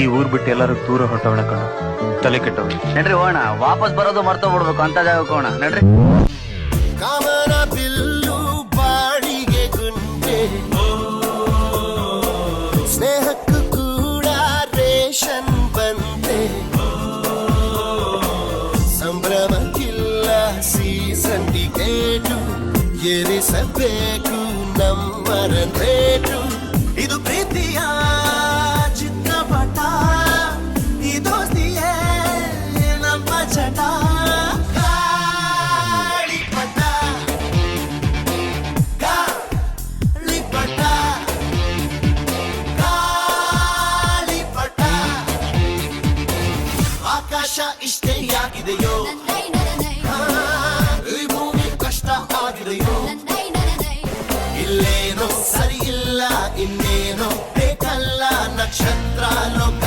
ಈ ಊರ್ ಬಿಟ್ಟು ಎಲ್ಲರೂ ದೂರ ಹೊಟ್ಟವಣ ಕಣ ತಲೆ ಕೆಟ್ಟವಳು. ನಡ್ರಿ ಹೋಣ, ವಾಪಸ್ ಬರೋದು ಮರ್ತೋಗ್ಬಿಡ್ಬೇಕು ಅಂತ ಜಾಗಕ್ಕೆ ಹೋಣ ನಡ್ರಿ. ಕಾಮನ ಬಿಲ್ಲು ಬಾಡಿಗೆ ಗುಂಡೆ, ಸ್ನೇಹಕ್ಕೂ ಕೂಡ ರೇಷನ್ ಬಂದೆ, ಸಂಭ್ರಮಕ್ಕಿಲ್ಲ ಸೀಸನ್ ಟಿಕೇಟು, ಏರಿಸಬೇಕು ನಮ್ಮರ ರೇಟು. ಇದು ಪ್ರೀತಿಯ ಚಿತ್ರಪಟ, ಈ ದೋಸ್ತಿಯೇ ನಮ್ಮ ಚಟ. ಗಾಳಿಪಟ, ಗಾಳಿಪಟ, ಗಾಳಿಪಟ. ಆಕಾಶ ಇಷ್ಟೇ ಆಗಿದೆಯೋ, ಈ ಭೂಮಿ ಕಷ್ಟ ಆಗಿದೆಯೋ, ಇಲ್ಲೇನೋ ಸರಿ ಇಲ್ಲ ಇನ್ನೇನೋ ಬೇಕಲ್ಲ ನಕ್ಷತ್ರ ಲೋಕ.